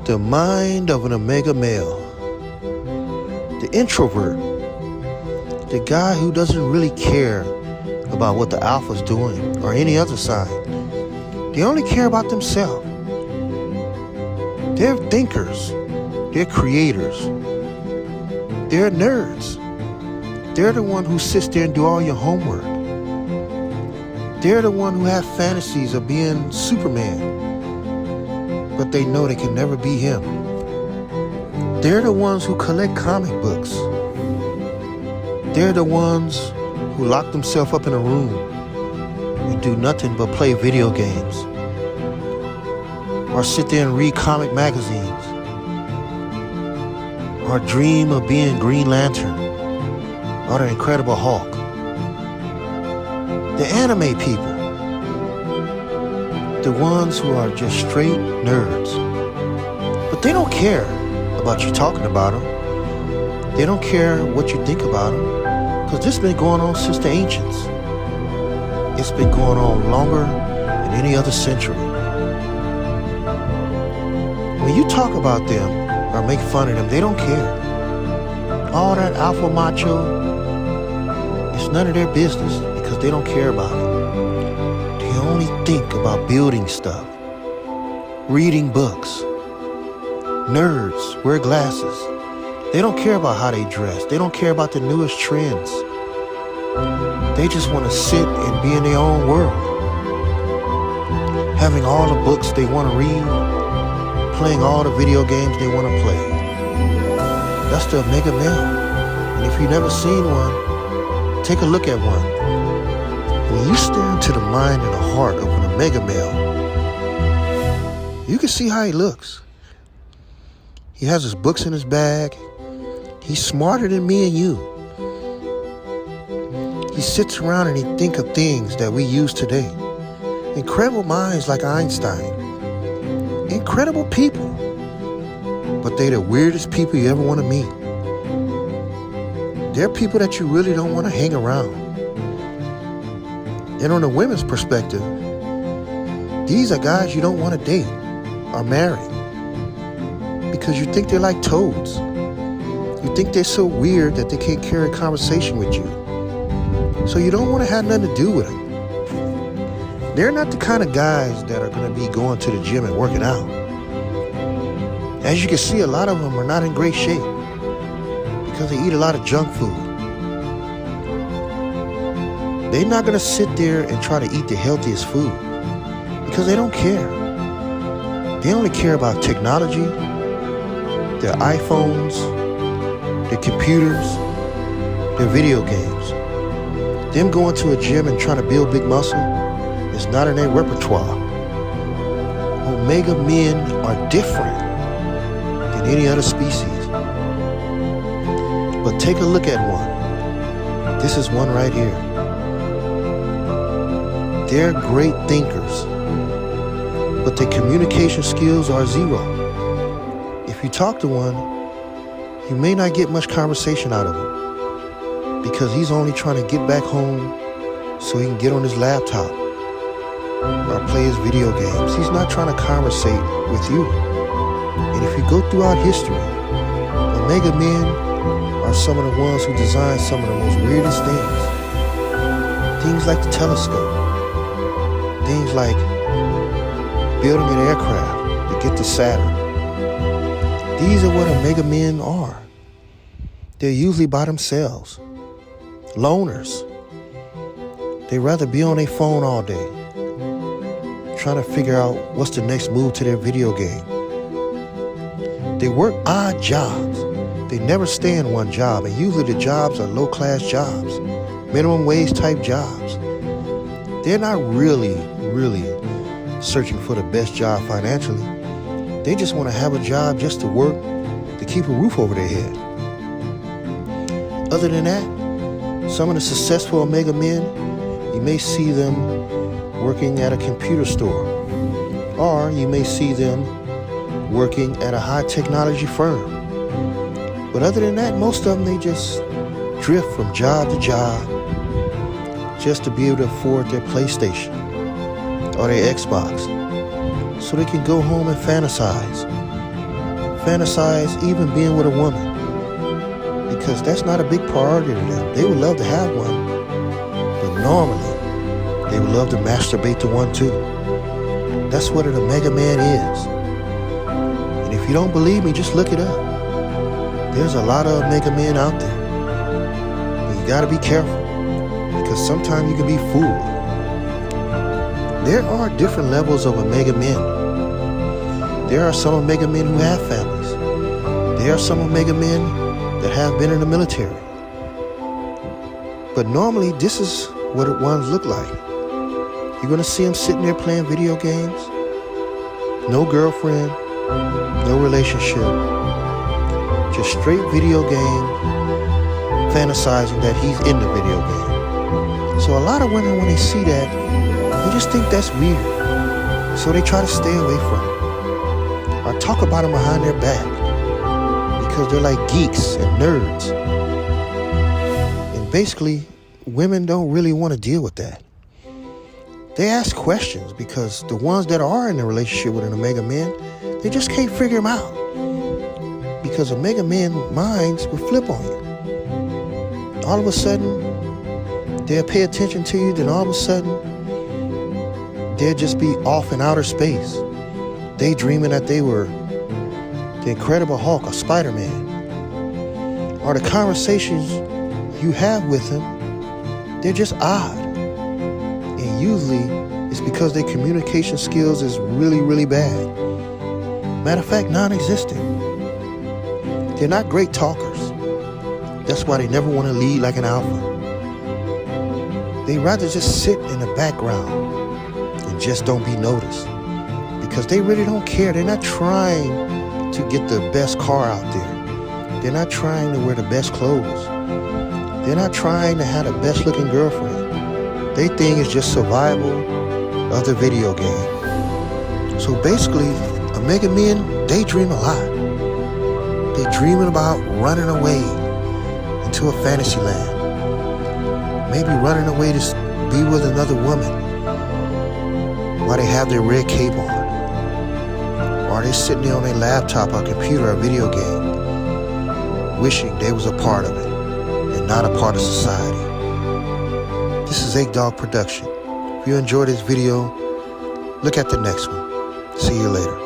The mind of an omega male. The introvert. The guy who doesn't really care about what the alpha's doing or any other sign. They only care about themselves. They're thinkers. They're creators. They're nerds. They're the one who sits there and do all your homework. They're the one who have fantasies of being Superman, but they know they can never be him. They're the ones who collect comic books. They're the ones who lock themselves up in a room and do nothing but play video games or sit there and read comic magazines or dream of being Green Lantern or the Incredible Hulk. The anime people. The ones who are just straight nerds. But they don't care about you talking about them. They don't care what you think about them, because this has been going on since the ancients. It's been going on longer than any other century. When you talk about them or make fun of them, they don't care. All that alpha macho, it's none of their business, because they don't care about it. They only think about building stuff, reading books. Nerds wear glasses. They don't care about how they dress. They don't care about the newest trends. They just want to sit and be in their own world, having all the books they want to read, playing all the video games they want to play. That's the omega male. And if you've never seen one, take a look at one. When you stare into the mind and the heart of an omega male, you can see how he looks. He has his books in his bag. He's smarter than me and you. He sits around and he thinks of things that we use today. Incredible minds like Einstein. Incredible people. But they're the weirdest people you ever want to meet. They're people that you really don't want to hang around. And on the women's perspective, these are guys you don't want to date or marry, because you think they're like toads. You think they're so weird that they can't carry a conversation with you. So you don't want to have nothing to do with them. They're not the kind of guys that are going to be going to the gym and working out. As you can see, a lot of them are not in great shape because they eat a lot of junk food. They're not going to sit there and try to eat the healthiest food because they don't care. They only care about technology, their iPhones, their computers, their video games. Them going to a gym and trying to build big muscle is not in their repertoire. Omega men are different than any other species. But take a look at one. This is one right here. They're great thinkers, but their communication skills are zero. If you talk to one, you may not get much conversation out of him, because he's only trying to get back home so he can get on his laptop or play his video games. He's not trying to conversate with you. And if you go throughout history, omega men are some of the ones who designed some of the most weirdest things. Things like the telescope. Things like building an aircraft to get to Saturn. These are what omega men are. They're usually by themselves. Loners. They rather be on their phone all day, trying to figure out what's the next move to their video game. They work odd jobs. They never stay in one job, and usually the jobs are low-class jobs, minimum wage type jobs. They're not really searching for the best job financially. They just want to have a job just to work, to keep a roof over their head. Other than that, some of the successful omega men, you may see them working at a computer store, or you may see them working at a high technology firm. But other than that, most of them, they just drift from job to job just to be able to afford their PlayStation or their Xbox, so they can go home and fantasize fantasize even being with a woman, because that's not a big priority to them. They would love to have one, but normally they would love to masturbate to one too. That's what a mega man is. And if you don't believe me, just look it up. There's a lot of mega men out there. And you gotta be careful, because sometimes you can be fooled. There are different levels of omega men. There are some omega men who have families. There are some omega men that have been in the military. But normally, this is what ones look like. You're gonna see them sitting there playing video games. No girlfriend, no relationship. Just straight video game, fantasizing that he's in the video game. So a lot of women, when they see that, they just think that's weird. So they try to stay away from it. Or talk about them behind their back, because they're like geeks and nerds. And basically, women don't really want to deal with that. They ask questions because the ones that are in a relationship with an omega man, they just can't figure them out. Because omega men minds will flip on you. All of a sudden, they'll pay attention to you, then all of a sudden, they'll just be off in outer space, daydreaming that they were the Incredible Hulk or Spider-Man. Or the conversations you have with them, they're just odd. And usually, it's because their communication skills is really, really bad. Matter of fact, non-existent. They're not great talkers. That's why they never want to lead like an alpha. They rather just sit in the background and just don't be noticed, because they really don't care. They're not trying to get the best car out there. They're not trying to wear the best clothes. They're not trying to have the best looking girlfriend. Their thing is just survival of the video game. So basically, omega men, they dream a lot. They're dreaming about running away into a fantasy land. Maybe running away to be with another woman while they have their red cape on. Or they're sitting there on their laptop or computer or video game, wishing they was a part of it and not a part of society. This is AKDOG Production. If you enjoyed this video, look at the next one. See you later.